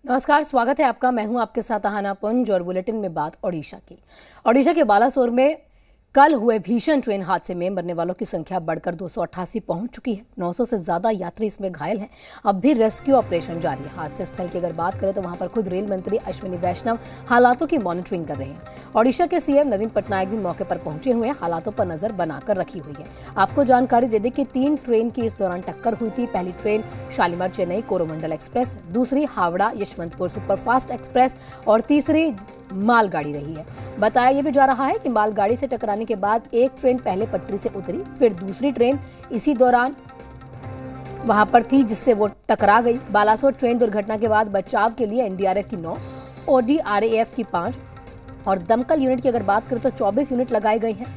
नमस्कार, स्वागत है आपका। मैं हूं आपके साथ अहाना पुंज और बुलेटिन में बात ओडिशा की। ओडिशा के बालासोर में कल हुए भीषण ट्रेन हादसे में मरने वालों की संख्या बढ़कर 288 पहुंच चुकी है। 900 से ज्यादा यात्री इसमें घायल हैं। अब भी रेस्क्यू ऑपरेशन जारी है। हादसे स्थल की अगर बात करें तो वहां पर खुद रेल मंत्री अश्विनी वैष्णव हालातों की मॉनिटरिंग कर रहे हैं। ओडिशा के सीएम नवीन पटनायक भी मौके पर पहुंचे हुए हैं, हालातों पर नजर बनाकर रखी हुई है। आपको जानकारी दे दें कि 3 ट्रेन की इस दौरान टक्कर हुई थी। पहली ट्रेन शालीमार चेन्नई कोरोमंडल एक्सप्रेस, दूसरी हावड़ा यशवंतपुर सुपरफास्ट एक्सप्रेस और तीसरी मालगाड़ी रही है। बताया यह भी जा रहा है कि मालगाड़ी से टकराने के बाद एक ट्रेन पहले पटरी से उतरी, फिर दूसरी ट्रेन इसी दौरान वहां पर थी जिससे वो टकरा गई। बालासोर ट्रेन दुर्घटना के बाद बचाव के लिए एनडीआरएफ की 9, ओडीआरएएफ की 5 और दमकल यूनिट की अगर बात करें तो 24 यूनिट लगाए गए हैं।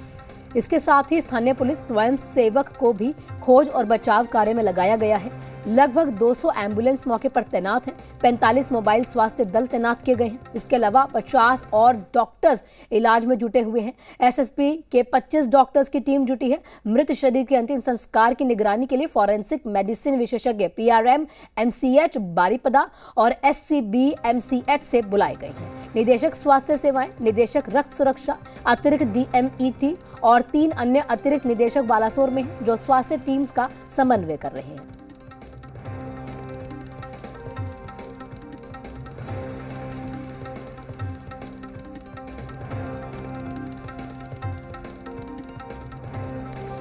इसके साथ ही स्थानीय पुलिस स्वयं सेवक को भी खोज और बचाव कार्य में लगाया गया है। लगभग 200 एम्बुलेंस मौके पर तैनात हैं। 45 मोबाइल स्वास्थ्य दल तैनात किए गए हैं। इसके अलावा 50 और डॉक्टर्स इलाज में जुटे हुए हैं। एसएसपी के 25 डॉक्टर्स की टीम जुटी है। मृत शरीर के अंतिम संस्कार की निगरानी के लिए फॉरेंसिक मेडिसिन विशेषज्ञ पीआरएम एमसीएच बारीपदा और एससीबी एमसीएच से बुलाए गए हैं। निदेशक स्वास्थ्य सेवाएं, निदेशक रक्त सुरक्षा, अतिरिक्त डीएमईटी और 3 अन्य अतिरिक्त निदेशक बालासोर में हैं, जो स्वास्थ्य टीम्स का समन्वय कर रहे हैं।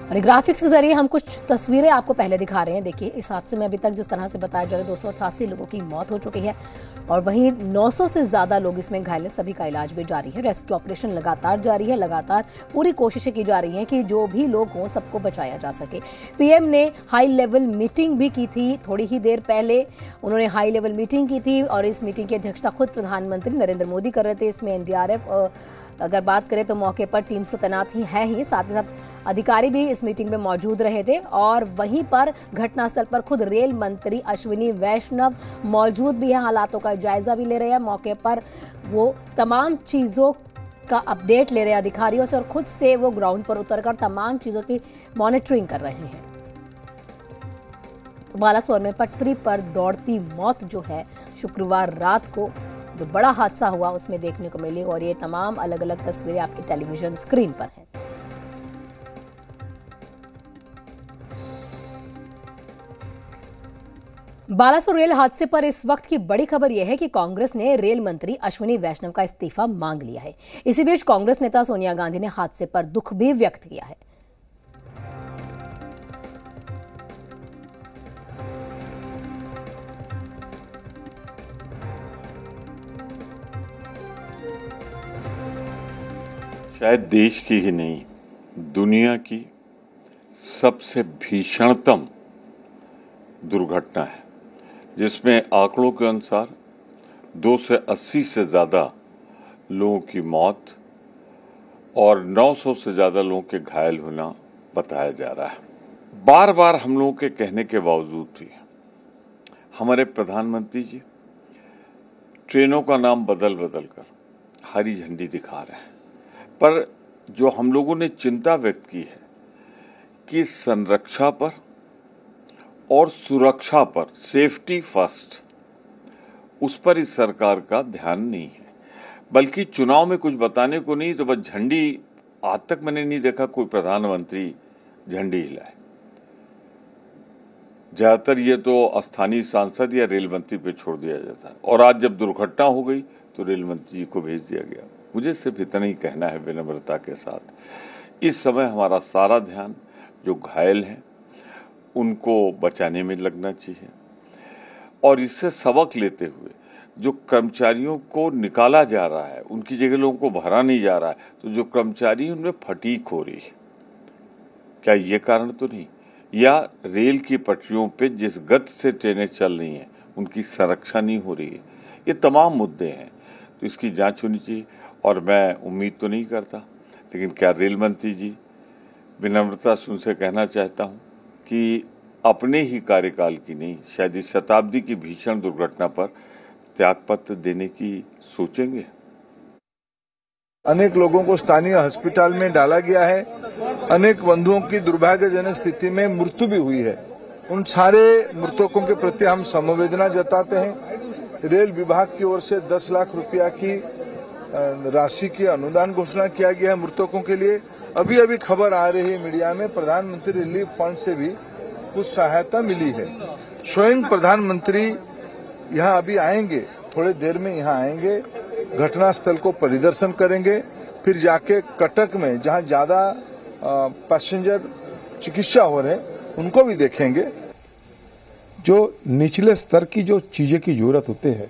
और ग्राफिक्स के जरिए हम कुछ तस्वीरें आपको पहले दिखा रहे हैं। देखिए, इस हादसे में अभी तक जिस तरह से बताया जा रहा है 288 लोगों की मौत हो चुकी है और वहीं 900 से ज्यादा लोग इसमें घायल हैं। सभी का इलाज भी जारी है। रेस्क्यू ऑपरेशन लगातार जारी है। लगातार पूरी कोशिशें की जा रही हैं कि जो भी लोग हों सबको बचाया जा सके। पीएम ने हाई लेवल मीटिंग भी की थी। थोड़ी ही देर पहले उन्होंने हाई लेवल मीटिंग की थी और इस मीटिंग की अध्यक्षता खुद प्रधानमंत्री नरेंद्र मोदी कर रहे थे। इसमें एनडीआरएफ अगर बात करें तो मौके पर टीम्स तो तैनात ही है ही, साथ ही साथ अधिकारी भी इस मीटिंग में मौजूद रहे थे और वहीं पर घटनास्थल पर खुद रेल मंत्री अश्विनी वैष्णव मौजूद भी हैं। हालातों का जायजा भी ले रहे हैं। मौके पर वो तमाम चीजों का अपडेट ले रहे हैं अधिकारियों से और खुद से वो ग्राउंड पर उतरकर तमाम चीजों की मॉनिटरिंग कर रहे हैं। तो बालासोर में पटरी पर दौड़ती मौत जो है शुक्रवार रात को जो बड़ा हादसा हुआ उसमें देखने को मिली और ये तमाम अलग अलग तस्वीरें आपकी टेलीविजन स्क्रीन पर हैं। बालासोर रेल हादसे पर इस वक्त की बड़ी खबर यह है कि कांग्रेस ने रेल मंत्री अश्विनी वैष्णव का इस्तीफा मांग लिया है। इसी बीच कांग्रेस नेता सोनिया गांधी ने हादसे पर दुख भी व्यक्त किया है। शायद देश की ही नहीं, दुनिया की सबसे भीषणतम दुर्घटना है, जिसमें आंकड़ों के अनुसार 280 से ज़्यादा लोगों की मौत और 900 से ज़्यादा लोगों के घायल होना बताया जा रहा है। बार बार हम लोगों के कहने के बावजूद भी हमारे प्रधानमंत्री जी ट्रेनों का नाम बदल बदल कर हरी झंडी दिखा रहे हैं, पर जो हम लोगों ने चिंता व्यक्त की है कि संरक्षा पर और सुरक्षा पर, सेफ्टी फर्स्ट, उस पर इस सरकार का ध्यान नहीं है। बल्कि चुनाव में कुछ बताने को नहीं तो बस झंडी, आज तक मैंने नहीं देखा कोई प्रधानमंत्री झंडी हिलाए। ज्यादातर ये तो स्थानीय सांसद या रेल मंत्री पे छोड़ दिया जाता है और आज जब दुर्घटना हो गई तो रेल मंत्री जी को भेज दिया गया। मुझे सिर्फ इतना ही कहना है विनम्रता के साथ, इस समय हमारा सारा ध्यान जो घायल हैं उनको बचाने में लगना चाहिए और इससे सबक लेते हुए जो कर्मचारियों को निकाला जा रहा है, उनकी जगह लोगों को भरा नहीं जा रहा है, तो जो कर्मचारी उनमें फटीग हो रही है, क्या ये कारण तो नहीं? या रेल की पटरियों पे जिस गति से ट्रेनें चल रही हैं उनकी संरक्षा नहीं हो रही है? ये तमाम मुद्दे हैं, तो इसकी जांच होनी चाहिए। और मैं उम्मीद तो नहीं करता, लेकिन क्या रेल मंत्री जी, विनम्रता से उनसे कहना चाहता हूं कि अपने ही कार्यकाल की नहीं, शायद इस शताब्दी की भीषण दुर्घटना पर त्यागपत्र देने की सोचेंगे। अनेक लोगों को स्थानीय अस्पताल में डाला गया है। अनेक बंधुओं की दुर्भाग्यजनक स्थिति में मृत्यु भी हुई है। उन सारे मृतकों के प्रति हम समवेदना जताते हैं। रेल विभाग की ओर से 10 लाख रुपया की राशि की अनुदान घोषणा किया गया है मृतकों के लिए। अभी अभी खबर आ रही है मीडिया में, प्रधानमंत्री रिलीफ फंड से भी कुछ सहायता मिली है। स्वयं प्रधानमंत्री यहाँ अभी आएंगे, थोड़ी देर में यहाँ आएंगे, घटनास्थल को परिदर्शन करेंगे, फिर जाके कटक में जहाँ ज्यादा पैसेंजर चिकित्सा हो रहे हैं उनको भी देखेंगे। जो निचले स्तर की जो चीजें की जरूरत होते हैं,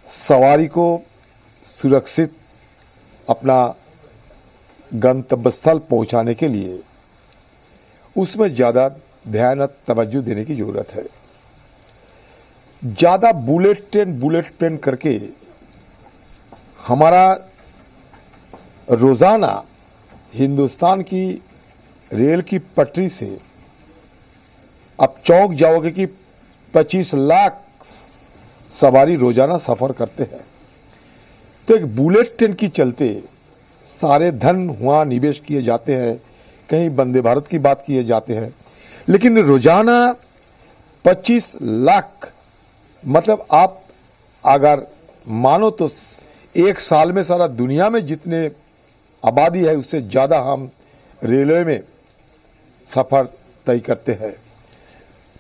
सवारी को सुरक्षित अपना गंतव्य स्थल पहुंचाने के लिए उसमें ज्यादा ध्यान और तवज्जो देने की जरूरत है। ज्यादा बुलेट ट्रेन करके हमारा रोजाना हिंदुस्तान की रेल की पटरी से अब चौंक जाओगे कि 25 लाख सवारी रोजाना सफर करते हैं। तो एक बुलेट ट्रेन की चलते सारे धन वहां निवेश किए जाते हैं, कहीं वंदे भारत की बात किए जाते हैं, लेकिन रोजाना 25 लाख मतलब आप अगर मानो तो एक साल में सारा दुनिया में जितने आबादी है उससे ज्यादा हम रेलवे में सफर तय करते हैं।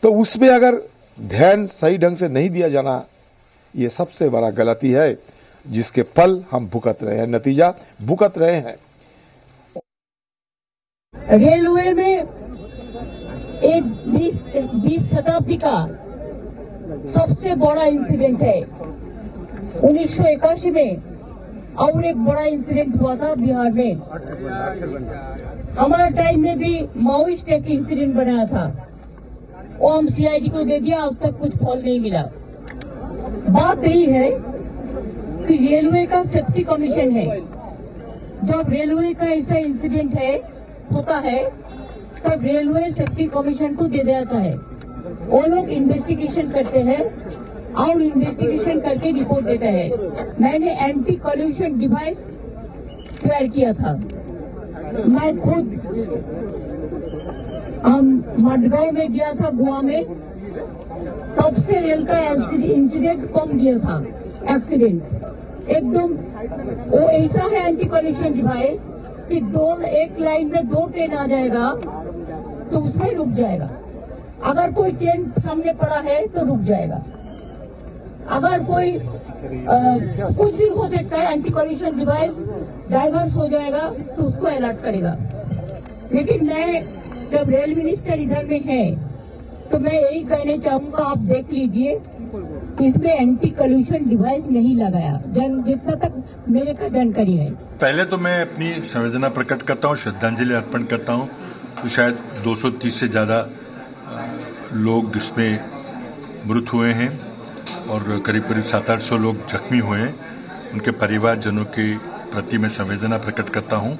तो उसमें अगर ध्यान सही ढंग से नहीं दिया जाना, ये सबसे बड़ा गलती है जिसके फल हम भुगत रहे हैं, नतीजा भुगत रहे हैं। रेलवे में एक 20 शताब्दी का सबसे बड़ा इंसिडेंट है। 1981 में और एक बड़ा इंसिडेंट हुआ था बिहार में। हमारा टाइम में भी माओइस्ट एक इंसिडेंट बनाया था, वो हम CID को दे दिया, आज तक कुछ फल नहीं मिला। बात यही है कि रेलवे का सेफ्टी कमीशन है। जब रेलवे का ऐसा इंसिडेंट होता है तब रेलवे सेफ्टी कमीशन को दे देता है। वो लोग इन्वेस्टिगेशन करते हैं और इन्वेस्टिगेशन करके रिपोर्ट देते हैं। मैंने एंटी कॉल्यूशन डिवाइस तैयार किया था। मैं खुद मडगांव में गया था, गोवा में, तब से रेल का इंसिडेंट कम गया था। एक्सीडेंट एकदम वो ऐसा है एंटी कॉल्यूशन डिवाइस कि एक लाइन में 2 ट्रेन आ जाएगा तो उसमें रुक जाएगा। अगर कोई ट्रेन सामने पड़ा है तो रुक जाएगा। अगर कोई कुछ भी हो सकता है, एंटी कॉल्यूशन डिवाइस डाइवर्स हो जाएगा तो उसको अलर्ट करेगा। लेकिन मैं जब रेल मिनिस्टर इधर में है तो मैं यही कहना चाहूंगा, आप देख लीजिए, इसमें एंटी कॉल्यूशन डिवाइस नहीं लगाया, जितना तक मेरे का जानकारी है। पहले तो मैं अपनी संवेदना प्रकट करता हूँ, श्रद्धांजलि अर्पण करता हूँ। तो शायद 230 से ज्यादा लोग इसमें मृत हुए हैं और करीब 700-800 लोग जख्मी हुए हैं। उनके परिवारजनों के प्रति मैं संवेदना प्रकट करता हूँ।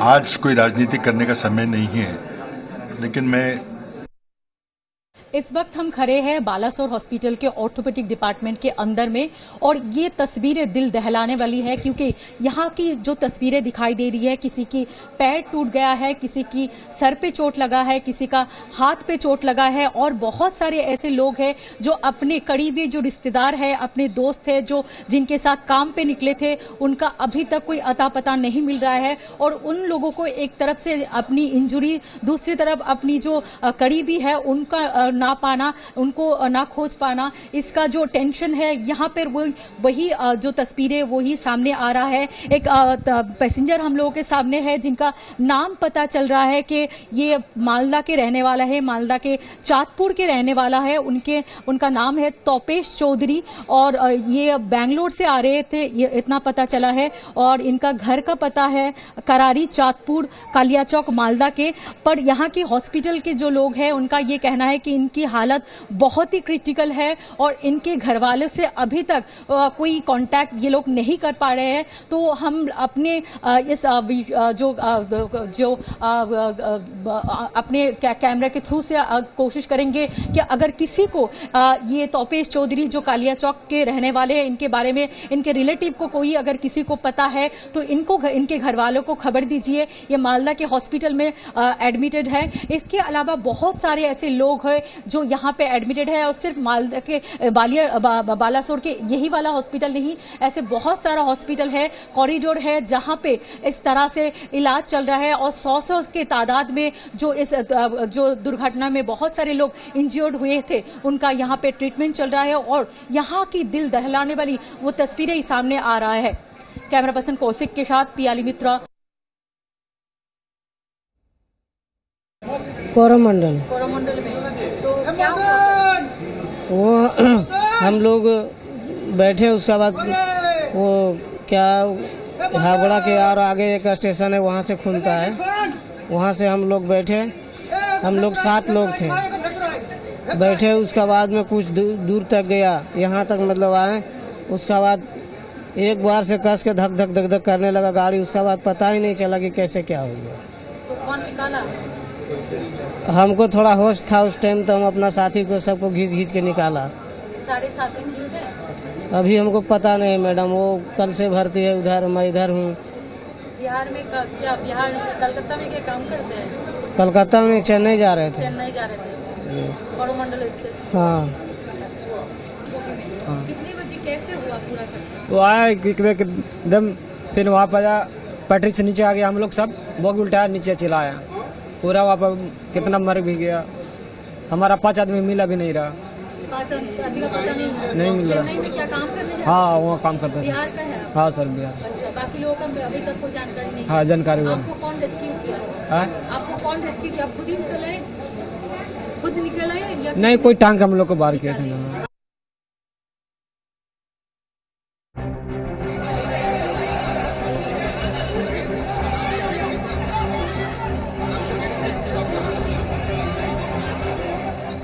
आज कोई राजनीति करने का समय नहीं है, लेकिन मैं इस वक्त हम खड़े हैं बालासोर हॉस्पिटल के ऑर्थोपेडिक डिपार्टमेंट के अंदर में, और ये तस्वीरें दिल दहलाने वाली है क्योंकि यहाँ की जो तस्वीरें दिखाई दे रही है, किसी की पैर टूट गया है, किसी की सर पे चोट लगा है, किसी का हाथ पे चोट लगा है, और बहुत सारे ऐसे लोग हैं जो अपने करीबी जो रिश्तेदार है, अपने दोस्त है, जो जिनके साथ काम पे निकले थे, उनका अभी तक कोई अता पता नहीं मिल रहा है। और उन लोगों को एक तरफ से अपनी इंजुरी, दूसरी तरफ अपनी जो करीबी है उनका ना पाना, उनको ना खोज पाना, इसका जो टेंशन है यहाँ पर वही जो तस्वीरें वही सामने आ रहा है। एक पैसेंजर हम लोगों के सामने है जिनका नाम पता चल रहा है कि ये मालदा के रहने वाला है, मालदा के चांदपुर के रहने वाला है। उनका नाम है तोपेश चौधरी और ये बेंगलोर से आ रहे थे, ये इतना पता चला है। और इनका घर का पता है करारी, चांदपुर, कालिया चौक, मालदा के। पर यहाँ के हॉस्पिटल के जो लोग हैं उनका ये कहना है कि इनकी हालत बहुत ही क्रिटिकल है और इनके घर वालों से अभी तक कोई कांटेक्ट ये लोग नहीं कर पा रहे हैं। तो हम अपने इस जो अपने कैमरा के थ्रू से कोशिश करेंगे कि अगर किसी को ये तोपेश चौधरी जो कालिया चौक के रहने वाले हैं, इनके बारे में, इनके रिलेटिव को कोई अगर किसी को पता है तो इनके घर वालों को खबर दीजिए। ये मालदा के हॉस्पिटल में एडमिटेड है। इसके अलावा बहुत सारे ऐसे लोग हैं जो यहाँ पे एडमिटेड है, और सिर्फ मालदा के बालासोर के यही वाला हॉस्पिटल नहीं, ऐसे बहुत सारा हॉस्पिटल है, कॉरिडोर है जहाँ पे इस तरह से इलाज चल रहा है। और 100 के तादाद में जो दुर्घटना में बहुत सारे लोग इंजर्ड हुए थे, उनका यहाँ पे ट्रीटमेंट चल रहा है। और यहाँ की दिल दहलाने वाली वो तस्वीरें सामने आ रहा है। कैमरा पर्सन कौशिक के साथ पियाली मित्रा, कोरोमंडल में। तो क्या वो हम लोग बैठे, उसके बाद वो क्या हावड़ा के और आगे एक स्टेशन है, वहाँ से खुलता है, वहाँ से हम लोग बैठे, हम लोग 7 लोग थे बैठे। उसके बाद में कुछ दूर तक गया, यहाँ तक मतलब आए। उसके बाद एक बार से कस के धक धक धक धक करने लगा गाड़ी। उसके बाद पता ही नहीं चला कि कैसे क्या हो गया। तो कौन निकाला? हमको थोड़ा होश था उस टाइम, तो हम अपना साथी को सबको घींच के निकाला। सारे साथी ठीक है? अभी हमको पता नहीं मैडम, वो कल से भर्ती है उधर, मैं इधर हूँ। बिहार में क्या, बिहार कलकत्ता में क्या काम करते हैं? कलकत्ता में चेन्नई जा रहे थे। चेन्नई जा रहे थे, कोरोमंडल एक्सप्रेस। हाँ। कितने बजे कैसे हुआ पूरा घटना? वो आया एकदम, फिर वहाँ पर पटरी से नीचे आ गया, हम लोग सब बोगी उल्टाया, नीचे चिल्लाया पूरा। वहाँ पर कितना मर भी गया, हमारा 5 आदमी मिला भी नहीं रहा। 5 आदमी का पता नहीं मिल रहा। चेन्नई में क्या काम करने जा रहे? हाँ, वहाँ काम करते थे। बिहार का है? हाँ सर, बिहार। अच्छा, बाकी लोगों का अभी तक कोई जानकारी नहीं? हाँ, जानकारी हुआ। आपको कौन रेस्क्यू किया? आपको कौन रेस्क्यू किया? आप खुद ही निकल आए? खुद निकल आए या नहीं, कोई टांग हम लोग को बाहर किया था।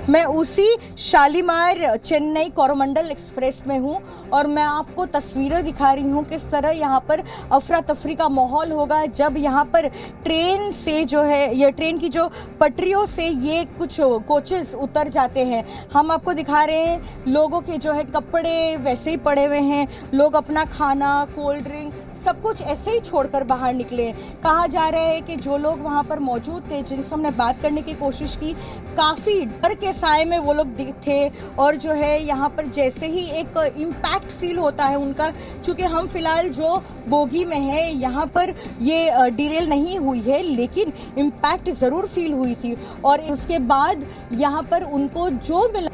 मैं उसी शालीमार चेन्नई कोरोमंडल एक्सप्रेस में हूं और मैं आपको तस्वीरें दिखा रही हूं किस तरह यहां पर अफरा तफरी का माहौल होगा जब यहां पर ट्रेन से जो है, ये ट्रेन की जो पटरियों से ये कुछ कोचेस उतर जाते हैं। हम आपको दिखा रहे हैं, लोगों के जो है कपड़े वैसे ही पड़े हुए हैं, लोग अपना खाना, कोल्ड ड्रिंक सब कुछ ऐसे ही छोड़कर बाहर निकले। कहा जा रहा है कि जो लोग वहाँ पर मौजूद थे, जिनसे हमने बात करने की कोशिश की, काफ़ी डर के साए में वो लोग थे। और जो है यहाँ पर जैसे ही एक इम्पैक्ट फील होता है उनका, चूँकि हम फिलहाल जो बोगी में है यहाँ पर ये डिरेल नहीं हुई है, लेकिन इम्पैक्ट ज़रूर फील हुई थी। और उसके बाद यहाँ पर उनको जो मिला,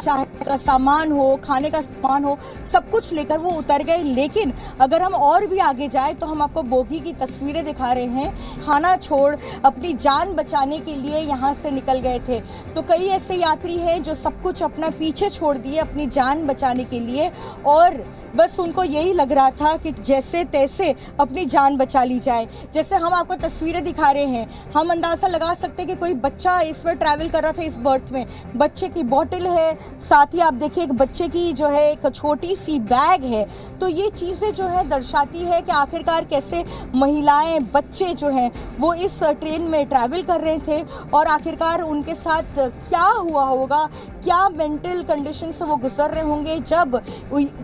चाहे का सामान हो, खाने का सामान हो, सब कुछ लेकर वो उतर गए। लेकिन अगर हम और भी आगे जाए तो हम आपको बोगी की तस्वीरें दिखा रहे हैं। खाना छोड़ अपनी जान बचाने के लिए यहाँ से निकल गए थे। तो कई ऐसे यात्री हैं जो सब कुछ अपना पीछे छोड़ दिए अपनी जान बचाने के लिए, और बस उनको यही लग रहा था कि जैसे तैसे अपनी जान बचा ली जाए। जैसे हम आपको तस्वीरें दिखा रहे हैं, हम अंदाज़ा लगा सकते हैं कि कोई बच्चा इसमें ट्रैवल कर रहा था। इस बर्थ में बच्चे की बोतल है, साथ ही आप देखिए एक बच्चे की जो है एक छोटी सी बैग है। तो ये चीज़ें जो है दर्शाती है कि आखिरकार कैसे महिलाएं, बच्चे जो हैं वो इस ट्रेन में ट्रैवल कर रहे थे और आखिरकार उनके साथ क्या हुआ होगा, क्या मेंटल कंडीशन से वो गुजर रहे होंगे जब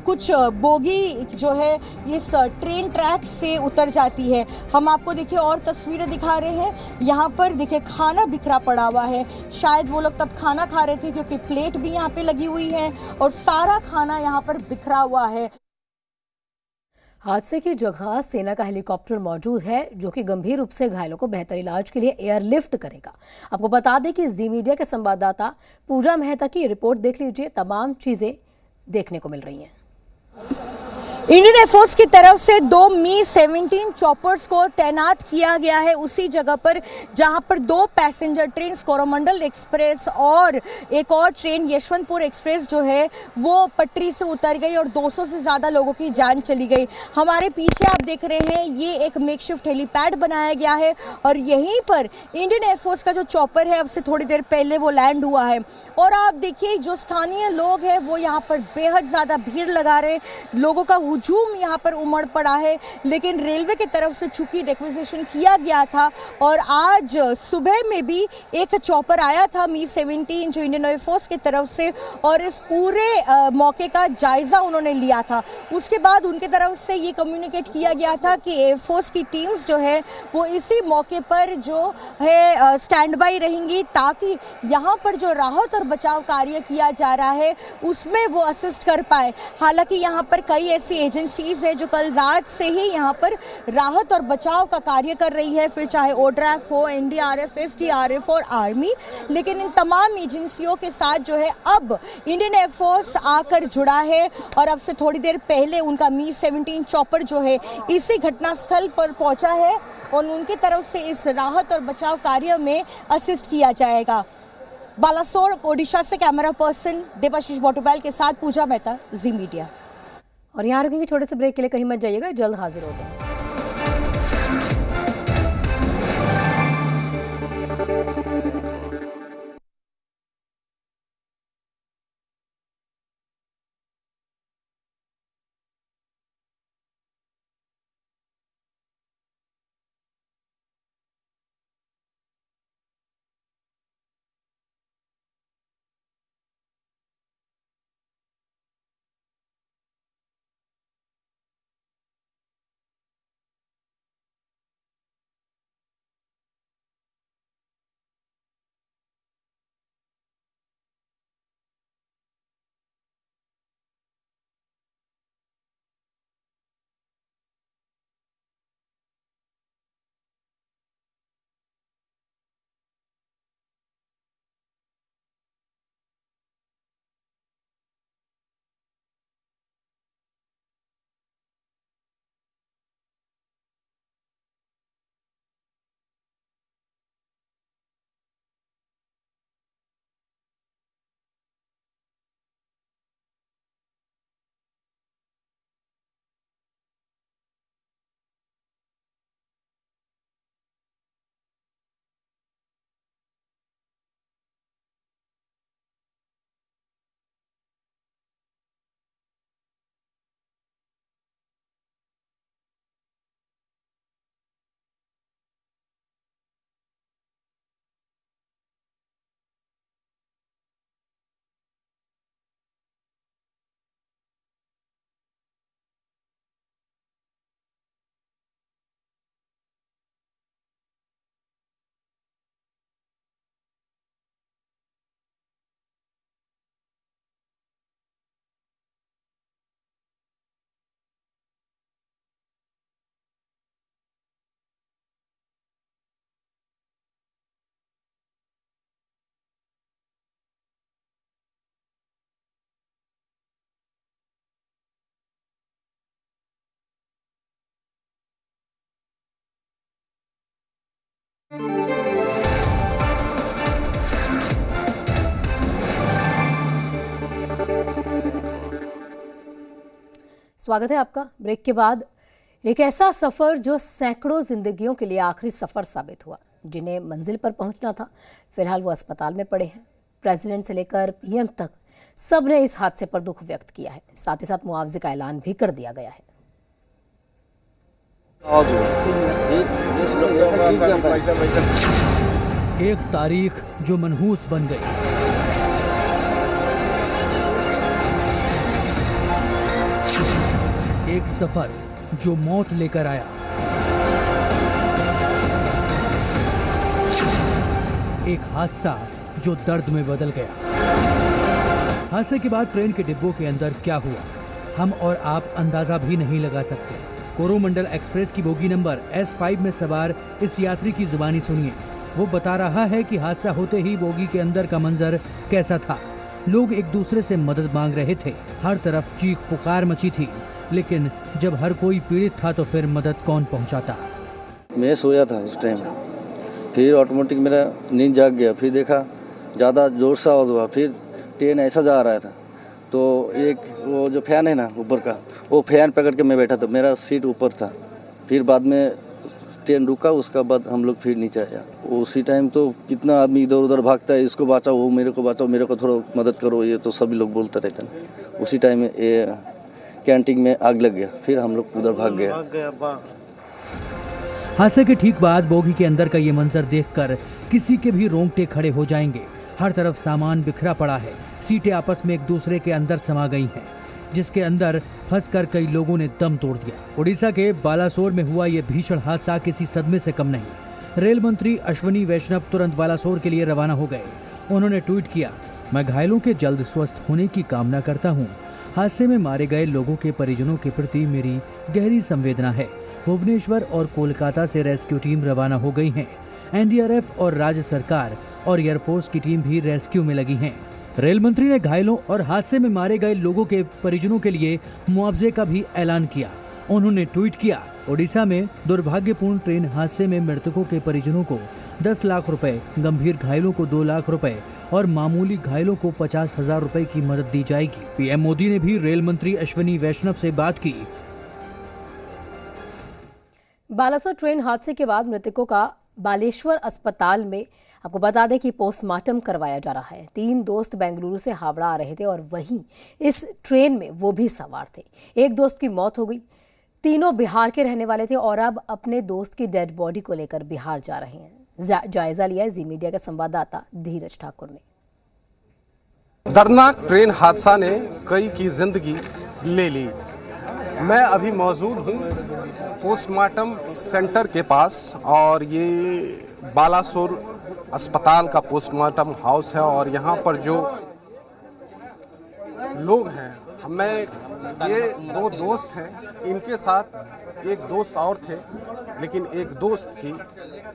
कुछ बोगी जो है इस ट्रेन ट्रैक से उतर जाती है। हम आपको देखिए और तस्वीरें दिखा रहे हैं। यहाँ पर देखिए खाना बिखरा पड़ा हुआ है, शायद वो लोग तब खाना खा रहे थे क्योंकि प्लेट भी यहाँ पे लगी हुई है और सारा खाना यहाँ पर बिखरा हुआ है। हादसे की जगह सेना का हेलीकॉप्टर मौजूद है जो कि गंभीर रूप से घायलों को बेहतर इलाज के लिए एयरलिफ्ट करेगा। आपको बता दें कि जी मीडिया के संवाददाता पूजा मेहता की रिपोर्ट देख लीजिए, तमाम चीजें देखने को मिल रही हैं। इंडियन एयरफोर्स की तरफ से 2 Mi-17 चॉपर्स को तैनात किया गया है उसी जगह पर जहां पर 2 पैसेंजर ट्रेन कोरोमंडल एक्सप्रेस और एक और ट्रेन यशवंतपुर एक्सप्रेस जो है वो पटरी से उतर गई और 200 से ज़्यादा लोगों की जान चली गई। हमारे पीछे आप देख रहे हैं ये एक मेकशिफ्ट हेलीपैड बनाया गया है और यहीं पर इंडियन एयरफोर्स का जो चॉपर है अब से थोड़ी देर पहले वो लैंड हुआ है। और आप देखिए जो स्थानीय लोग हैं वो यहाँ पर बेहद ज़्यादा भीड़ लगा रहे हैं, लोगों का हुजूम यहाँ पर उमड़ पड़ा है, लेकिन रेलवे की तरफ से चूंकि रिक्वेजिशन किया गया था और आज सुबह में भी एक चॉपर आया था मी-17 जो इंडियन एयरफोर्स की तरफ से, और इस पूरे मौके का जायजा उन्होंने लिया था। उसके बाद उनके तरफ से ये कम्युनिकेट किया गया था कि एयरफोर्स की टीम्स जो है वो इसी मौके पर जो है स्टैंड बाई रहेंगी, ताकि यहाँ पर जो राहत और बचाव कार्य किया जा रहा है उसमें वो असिस्ट कर पाए। हालांकि यहाँ पर कई ऐसी एजेंसीज है जो कल रात से ही यहाँ पर राहत और बचाव का कार्य कर रही है, फिर चाहे ओड्रैफ हो, एनडीआरएफ, एसडीआरएफ और आर्मी, लेकिन इन तमाम एजेंसियों के साथ जो है अब इंडियन एयरफोर्स आकर जुड़ा है और अब से थोड़ी देर पहले उनका मी-17 चॉपर जो है इसी घटनास्थल पर पहुंचा है और उनकी तरफ से इस राहत और बचाव कार्य में असिस्ट किया जाएगा। बालासोर ओडिशा से कैमरा पर्सन देवाशीष बोटोबैल के साथ पूजा मेहता, जी मीडिया। और यहाँ रुकेंगे छोटे से ब्रेक के लिए, कहीं मत जाइएगा, जल्द हाजिर हो गए। स्वागत है आपका। ब्रेक के बाद एक ऐसा सफर जो सैकड़ों जिंदगियों के लिए आखिरी सफर साबित हुआ, जिन्हें मंजिल पर पहुंचना था, फिलहाल वो अस्पताल में पड़े हैं। प्रेसिडेंट से लेकर पीएम तक सबने इस हादसे पर दुख व्यक्त किया है, साथ ही साथ मुआवजे का ऐलान भी कर दिया गया है। एक तारीख जो मनहूस बन गई, एक सफर जो मौत लेकर आया, एक हादसा जो दर्द में बदल गया। हादसे के बाद ट्रेन के डिब्बों के अंदर क्या हुआ, हम और आप अंदाजा भी नहीं लगा सकते। कोरोमंडल एक्सप्रेस की बोगी नंबर S5 में सवार इस यात्री की जुबानी सुनिए। वो बता रहा है कि हादसा होते ही बोगी के अंदर का मंजर कैसा था। लोग एक दूसरे से मदद मांग रहे थे, हर तरफ चीख पुकार मची थी, लेकिन जब हर कोई पीड़ित था तो फिर मदद कौन पहुंचाता। मैं सोया था उस टाइम, फिर ऑटोमेटिक मेरा नींद जाग गया, फिर देखा ज़्यादा जोर से आवाज़ हुआ, फिर ट्रेन ऐसा जा रहा था तो एक वो जो फैन है ना ऊपर का, वो फैन पकड़ के मैं बैठा था, मेरा सीट ऊपर था। फिर बाद में ट्रेन रुका, उसका बाद हम लोग फिर नीचे आया। उसी टाइम तो कितना आदमी इधर उधर भागता है, इसको बचाओ, वो मेरे को बचाओ, मेरे को थोड़ा मदद करो, ये तो सभी लोग बोलते रहते हैं। उसी टाइम ये कैंटीन में आग लग गया, फिर हम लोग उधर भाग गया। हादसे के ठीक बाद बोगी के अंदर का ये मंजर देखकर किसी के भी रोंगटे खड़े हो जाएंगे। हर तरफ सामान बिखरा पड़ा है, सीटें आपस में एक दूसरे के अंदर समा गई हैं, जिसके अंदर फंसकर कई लोगों ने दम तोड़ दिया। ओडिशा के बालासोर में हुआ ये भीषण हादसा किसी सदमे से कम नहीं। रेल मंत्री अश्विनी वैष्णव तुरंत बालासोर के लिए रवाना हो गए। उन्होंने ट्वीट किया, मैं घायलों के जल्द स्वस्थ होने की कामना करता हूँ। हादसे में मारे गए लोगों के परिजनों के प्रति मेरी गहरी संवेदना है। भुवनेश्वर और कोलकाता से रेस्क्यू टीम रवाना हो गई हैं। एनडीआरएफ और राज्य सरकार और एयरफोर्स की टीम भी रेस्क्यू में लगी हैं। रेल मंत्री ने घायलों और हादसे में मारे गए लोगों के परिजनों के लिए मुआवजे का भी ऐलान किया। उन्होंने ट्वीट किया, ओडिशा में दुर्भाग्यपूर्ण ट्रेन हादसे में मृतकों के परिजनों को 10 लाख रुपए, गंभीर घायलों को 2 लाख रुपए और मामूली घायलों को 50,000 रुपए की मदद दी जाएगी। पीएम मोदी ने भी रेल मंत्री अश्विनी वैष्णव से बात की। बालासोर ट्रेन हादसे के बाद मृतकों का बालेश्वर अस्पताल में आपको बता दें कि पोस्टमार्टम करवाया जा रहा है। 3 दोस्त बेंगलुरु से हावड़ा आ रहे थे और वहीं इस ट्रेन में वो भी सवार थे। एक दोस्त की मौत हो गई। तीनों बिहार के रहने वाले थे और अब अपने दोस्त की डेड बॉडी को लेकर बिहार जा रहे हैं। जायजा लिया जी मीडिया के संवाददाता धीरज ठाकुर ने। दर्दनाक ट्रेन हादसा ने कई की जिंदगी ले ली। मैं अभी मौजूद हूँ पोस्टमार्टम सेंटर के पास और ये बालासोर अस्पताल का पोस्टमार्टम हाउस है और यहाँ पर जो लोग हैं, ये 2 दोस्त हैं, इनके साथ एक दोस्त और थे, लेकिन एक दोस्त की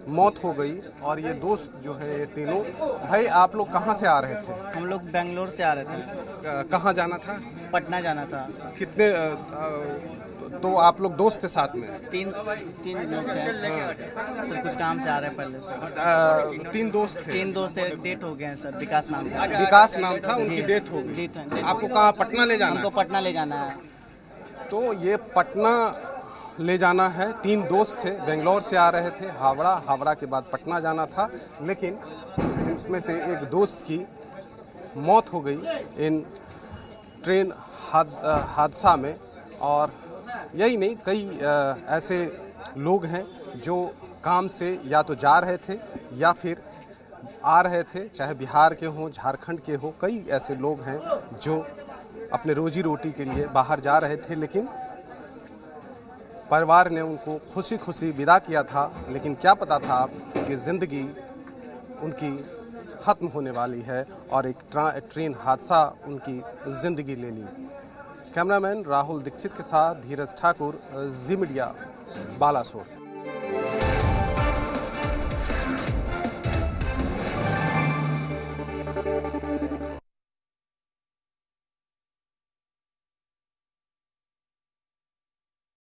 मौत हो गई और ये दोस्त जो है ये तीनों। भाई आप लोग कहाँ से आ रहे थे? हम लोग बेंगलोर से आ रहे थे। कहाँ जाना था? पटना जाना था। कितने तो आप लोग दोस्त थे साथ में? तीन लोग थे सर, कुछ काम से आ रहे हैं पहले से। 3 दोस्त थे? 3 दोस्त थे, डेट हो गए हैं सर। विकास नाम था। विकास नाम था, उनकी डेथ हो गई। आपको कहाँ पटना ले जाना? हमको पटना ले जाना है। तो ये पटना ले जाना है। 3 दोस्त थे, बेंगलोर से आ रहे थे, हावड़ा के बाद पटना जाना था, लेकिन इसमें से एक दोस्त की मौत हो गई इन ट्रेन हादसा में। और यही नहीं, कई ऐसे लोग हैं जो काम से या तो जा रहे थे या फिर आ रहे थे, चाहे बिहार के हों, झारखंड के हों। कई ऐसे लोग हैं जो अपने रोजी रोटी के लिए बाहर जा रहे थे, लेकिन परिवार ने उनको खुशी खुशी विदा किया था। लेकिन क्या पता था कि ज़िंदगी उनकी ख़त्म होने वाली है और एक ट्रेन हादसा उनकी ज़िंदगी ले ली। कैमरामैन राहुल दीक्षित के साथ धीरज ठाकुर, जी मीडिया, बालासोर।